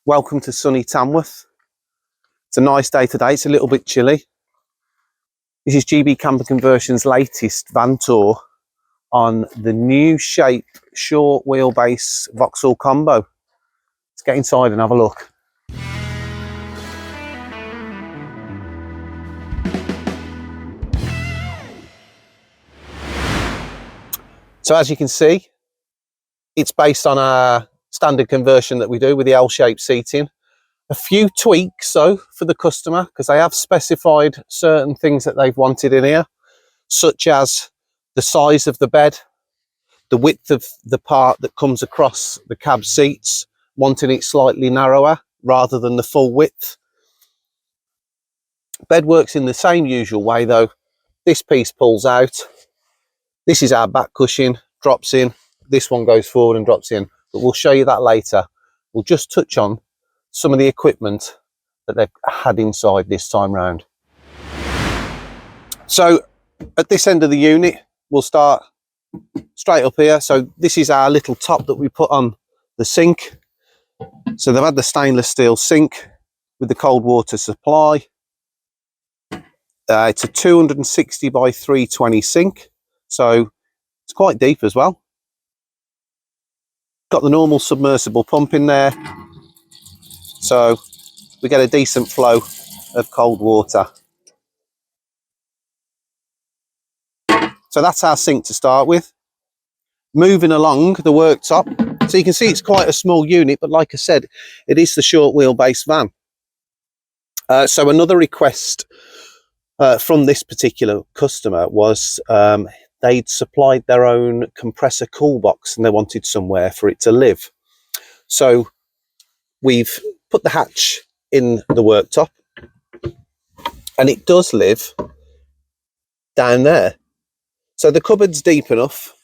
Welcome to sunny Tamworth. It's a nice day today. It's a little bit chilly. This is GB Camper Conversion's latest van tour on the new shape short wheelbase Vauxhall Combo. Let's get inside and have a look. So as you can see, it's based on our standard conversion that we do with the L-shaped seating. A few tweaks though for the customer, because they have specified certain things that they've wanted in here, such as the size of the bed, the width of the part that comes across the cab seats, wanting it slightly narrower rather than the full width. Bed works in the same usual way though. This piece pulls out. This is our back cushion, drops in. This one goes forward and drops in, but we'll show you that later. We'll just touch on some of the equipment that they've had inside this time round. So at this end of the unit, we'll start straight up here. So this is our little top that we put on the sink. So they've had the stainless steel sink with the cold water supply. It's a 260 by 320 sink, so it's quite deep as well. Got the normal submersible pump in there, so we get a decent flow of cold water. So that's our sink to start with. Moving along the worktop, so you can see it's quite a small unit, but like I said, it is the short wheelbase van. So another request from this particular customer was they'd supplied their own compressor cool box and they wanted somewhere for it to live. So we've put the hatch in the worktop and it does live down there. So the cupboard's deep enough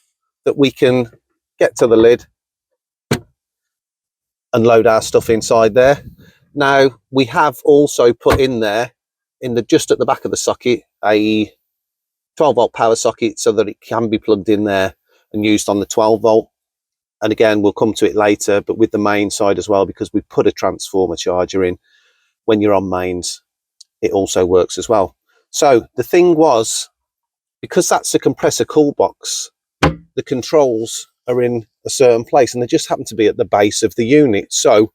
that we can get to the lid and load our stuff inside there. Now we have also put in there, just at the back of the socket, a 12-volt power socket so that it can be plugged in there and used on the 12-volt. And again, we'll come to it later, but with the main side as well, because we put a transformer charger in. When you're on mains, it also works as well. So the thing was, because that's a compressor cool box, the controls are in a certain place and they just happen to be at the base of the unit. So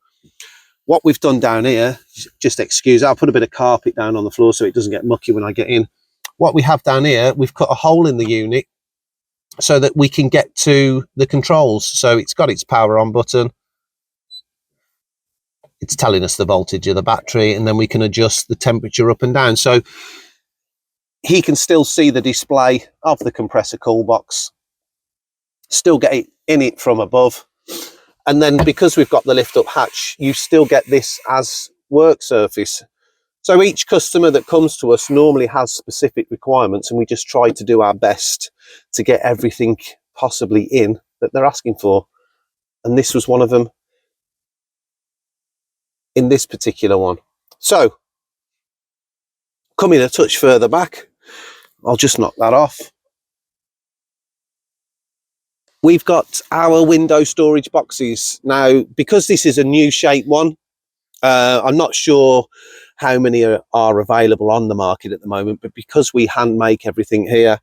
what we've done down here, just excuse, I'll put a bit of carpet down on the floor so it doesn't get mucky when I get in. What we have down here, we've cut a hole in the unit so that we can get to the controls. So it's got its power on button. It's telling us the voltage of the battery, and then we can adjust the temperature up and down. So he can still see the display of the compressor cool box, still get it in it from above. And then because we've got the lift up hatch, you still get this as work surface. So each customer that comes to us normally has specific requirements, and we just try to do our best to get everything possibly in that they're asking for. And this was one of them in this particular one. So coming a touch further back, I'll just knock that off. We've got our window storage boxes. Now, because this is a new shape one, I'm not sure how many are available on the market at the moment, but because we hand make everything here,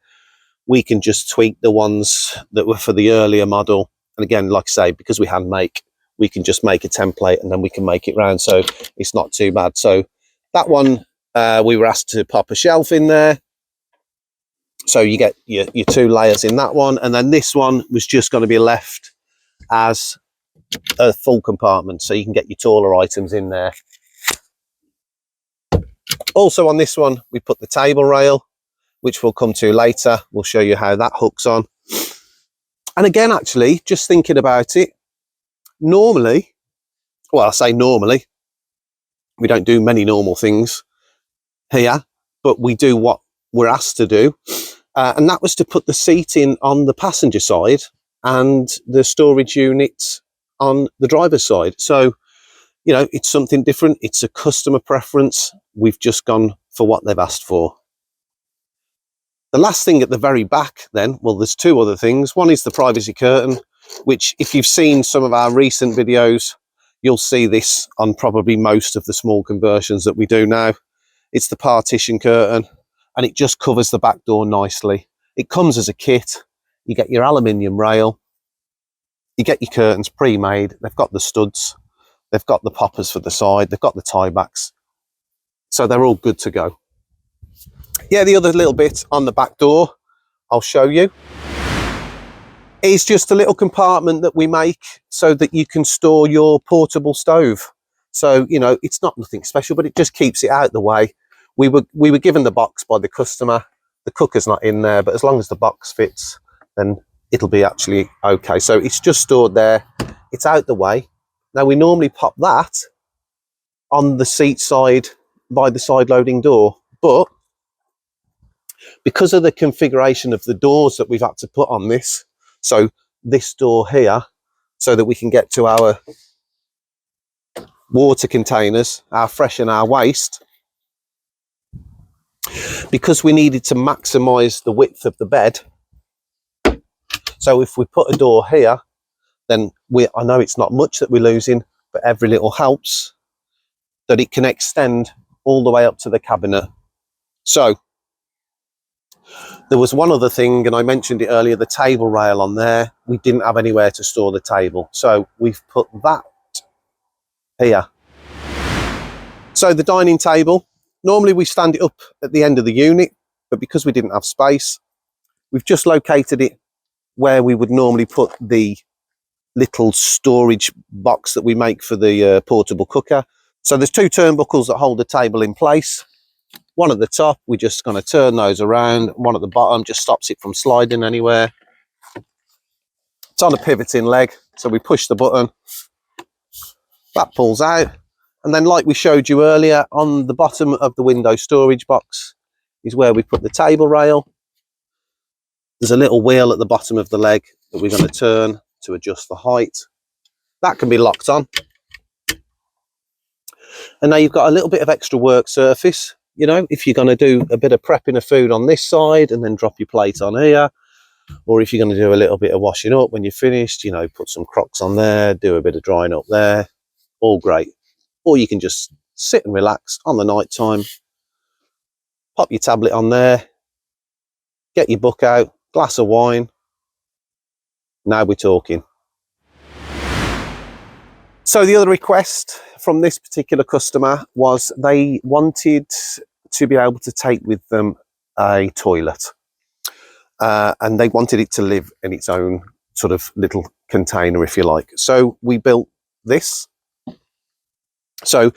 we can just tweak the ones that were for the earlier model. And again, like I say, because we hand make, we can just make a template and then we can make it round, so it's not too bad. So that one, we were asked to pop a shelf in there, so you get your 2 layers in that one, and then this one was just going to be left as a full compartment, so you can get your taller items in there. Also on this one, we put the table rail, which we'll come to later. We'll show you how that hooks on. And again, actually, just thinking about it, normally, well, I say normally, we don't do many normal things here, but we do what we're asked to do. And that was to put the seating on the passenger side and the storage unit on the driver's side. So, you know, it's something different. It's a customer preference. We've just gone for what they've asked for. The last thing at the very back then, well, there's 2 other things. One is the privacy curtain, which if you've seen some of our recent videos, You'll see this on probably most of the small conversions that we do now. It's the partition curtain, and it just covers the back door nicely. It comes as a kit. You get your aluminium rail, you get your curtains pre-made. They've got the studs, they've got the poppers for the side, they've got the tiebacks, so they're all good to go. Yeah, the other little bit on the back door I'll show you is just a little compartment that we make so that you can store your portable stove. So, you know, it's not nothing special, but it just keeps it out the way. We were given the box by the customer. The cooker's not in there, but as long as the box fits, then it'll be actually okay. So it's just stored there. It's out the way. Now, we normally pop that on the seat side by the side loading door, but because of the configuration of the doors that we've had to put on this, so this door here, so that we can get to our water containers, our fresh and our waste, because we needed to maximize the width of the bed. So if we put a door here, then I know it's not much that we're losing, but every little helps, that it can extend all the way up to the cabinet. So there was one other thing, and I mentioned it earlier, the table rail on there. We didn't have anywhere to store the table, so we've put that here. So the dining table, normally we stand it up at the end of the unit, but because we didn't have space, we've just located it where we would normally put the little storage box that we make for the portable cooker. So there's two turnbuckles that hold the table in place. One at the top, we're just going to turn those around. One at the bottom just stops it from sliding anywhere. It's on a pivoting leg, so we push the button, that pulls out, and then like we showed you earlier, on the bottom of the window storage box is where we put the table rail. There's a little wheel at the bottom of the leg that we're going to turn to adjust the height. That can be locked on. And now you've got a little bit of extra work surface. You know, if you're going to do a bit of prepping of food on this side and then drop your plate on here, or if you're going to do a little bit of washing up when you're finished, you know, put some Crocs on there, do a bit of drying up there, all great. Or you can just sit and relax on the night time, pop your tablet on there, get your book out, glass of wine. Now we're talking. So the other request from this particular customer was they wanted to be able to take with them a toilet, and they wanted it to live in its own sort of little container, if you like. So we built this. So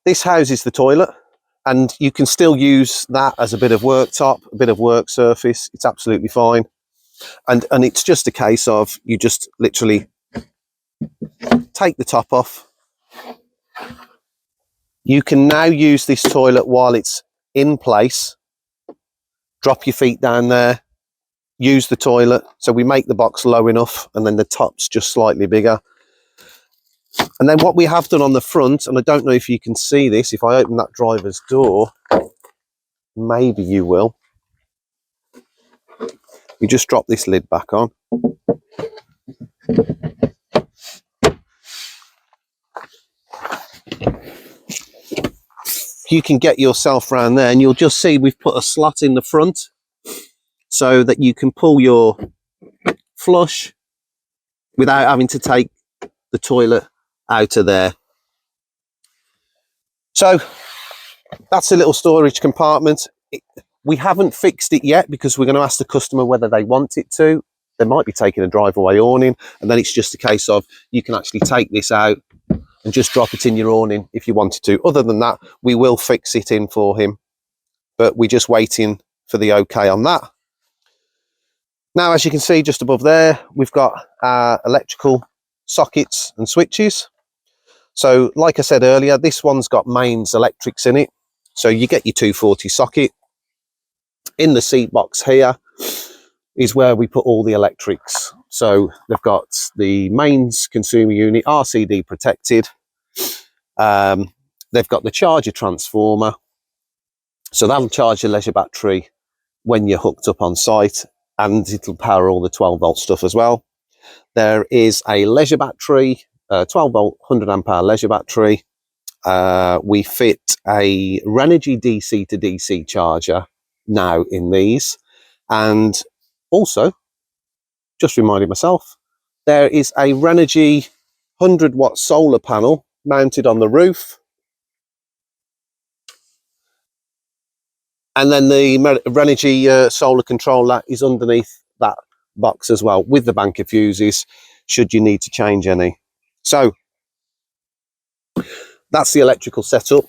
this houses the toilet, and you can still use that as a bit of worktop, a bit of work surface. It's absolutely fine. And it's just a case of you just literally take the top off. You can now use this toilet while it's in place. Drop your feet down there, use the toilet. So we make the box low enough, and then the top's just slightly bigger. And then what we have done on the front, and I don't know if you can see this, if I open that driver's door, maybe you will. You just drop this lid back on. You can get yourself around there, and you'll just see we've put a slot in the front so that you can pull your flush without having to take the toilet out of there. So that's a little storage compartment. We haven't fixed it yet because we're going to ask the customer whether they want it to. They might be taking a driveway awning, and then it's just a case of you can actually take this out and just drop it in your awning if you wanted to. Other than that, we will fix it in for him, but we're just waiting for the okay on that. Now, as you can see just above there, we've got our electrical sockets and switches. So like I said earlier, this one's got mains electrics in it. So you get your 240 socket. In the seat box here is where we put all the electrics. So they've got the mains consumer unit, RCD protected. They've got the charger transformer. So that'll charge your leisure battery when you're hooked up on site, and it'll power all the 12 volt stuff as well. There is a leisure battery 12 volt 100 amp hour leisure battery. We fit a Renogy DC to DC charger now in these, and also just reminded myself there is a Renogy 100-watt solar panel mounted on the roof, and then the Renogy solar controller is underneath that box as well, with the bank of fuses should you need to change any. So that's the electrical setup.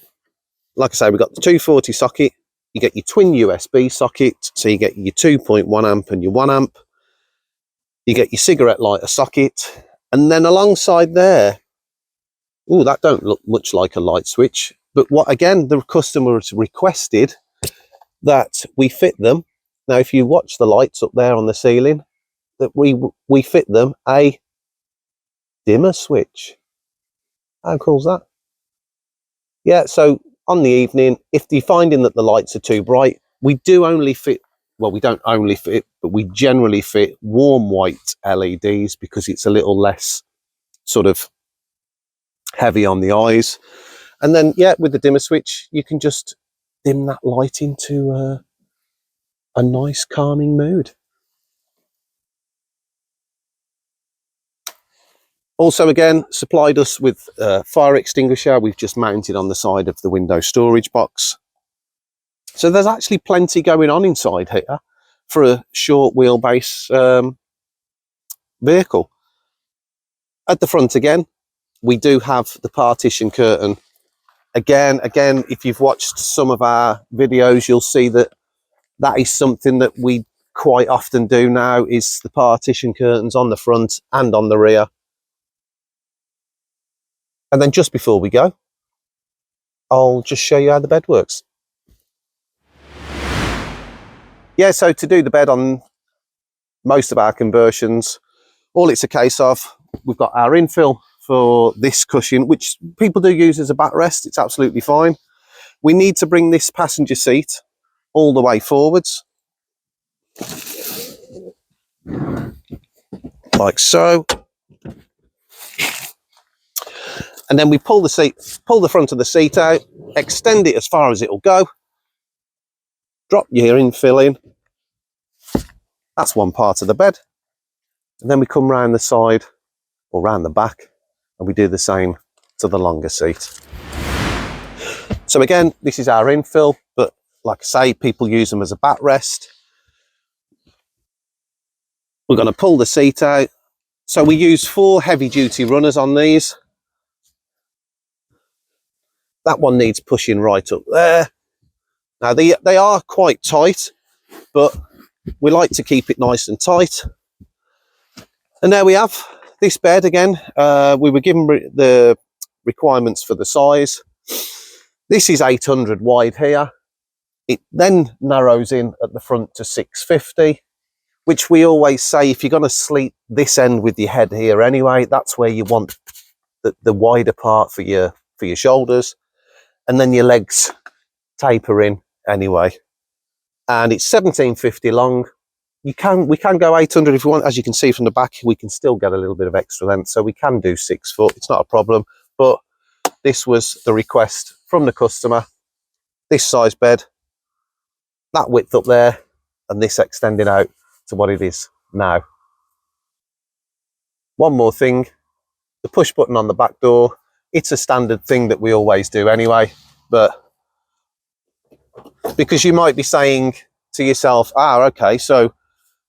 Like I say, we've got the 240 socket, you get your twin USB socket, so you get your 2.1 amp and your 1 amp, you get your cigarette lighter socket, and then alongside there, oh, that don't look much like a light switch, but what again, the customer has requested that we fit them. Now, if you watch the lights up there on the ceiling, that we fit them a dimmer switch. How cool is that? Yeah, so on the evening, if you're finding that the lights are too bright, we do only fit, well, we don't only fit, but we generally fit warm white LEDs because it's a little less sort of heavy on the eyes. And then, yeah, with the dimmer switch, you can just dim that light into a nice calming mood. Also, again, supplied us with a fire extinguisher. We've just mounted on the side of the window storage box. So there's actually plenty going on inside here for a short wheelbase vehicle. At the front again, we do have the partition curtain. Again, if you've watched some of our videos, you'll see that that is something that we quite often do now, is the partition curtains on the front and on the rear. And then just before we go, I'll just show you how the bed works. Yeah, so to do the bed on most of our conversions, all it's a case of, we've got our infill for this cushion, which people do use as a backrest. It's absolutely fine. We need to bring this passenger seat all the way forwards, like so. And then we pull the front of the seat out, extend it as far as it'll go, drop your infill in. That's one part of the bed. And then we come round the side or round the back and we do the same to the longer seat. So again, this is our infill, but like I say, people use them as a backrest. We're going to pull the seat out. So we use 4 heavy duty runners on these. That one needs pushing right up there. Now they are quite tight, but we like to keep it nice and tight. And there we have this bed again. We were given the requirements for the size. This is 800 wide here. It then narrows in at the front to 650, which we always say, if you're going to sleep this end with your head here anyway, that's where you want the wider part for your shoulders. And then your legs taper in anyway. And it's 1750 long. We can go 800 if you want. As you can see from the back, we can still get a little bit of extra length, so we can do 6 foot. It's not a problem. But this was the request from the customer. This size bed, that width up there, and this extending out to what it is now. One more thing, the push button on the back door. It's a standard thing that we always do anyway, but because you might be saying to yourself, okay, so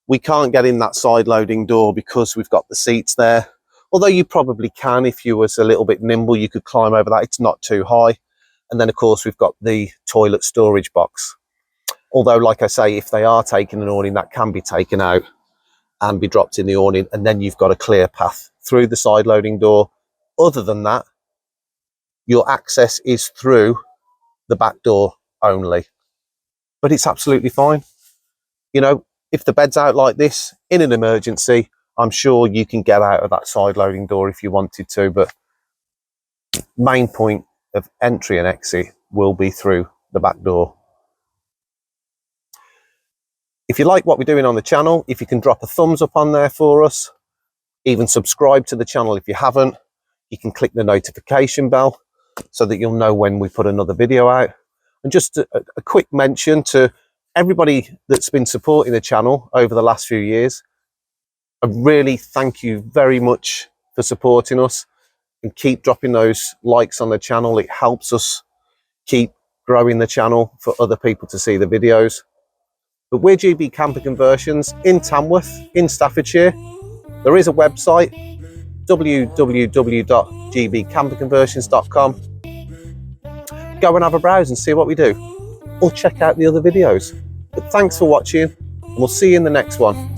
we can't get in that side loading door because we've got the seats there. Although you probably can, if you was a little bit nimble, you could climb over that. It's not too high. And then of course we've got the toilet storage box. Although, like I say, if they are taking an awning, that can be taken out and be dropped in the awning, and then you've got a clear path through the side loading door. Other than that, your access is through the back door only. But it's absolutely fine. You know, if the bed's out like this, in an emergency, I'm sure you can get out of that side loading door if you wanted to, but main point of entry and exit will be through the back door. If you like what we're doing on the channel, if you can drop a thumbs up on there for us, even subscribe to the channel if you haven't, You can click the notification bell so that you'll know when we put another video out. And just a quick mention to everybody that's been supporting the channel over the last few years. I really thank you very much for supporting us, and keep dropping those likes on the channel. It helps us keep growing the channel for other people to see the videos. But we're GB Camper Conversions in Tamworth, in Staffordshire. There is a website, www.gbcamperconversions.com. Go and have a browse and see what we do, or check out the other videos. But thanks for watching, and we'll see you in the next one.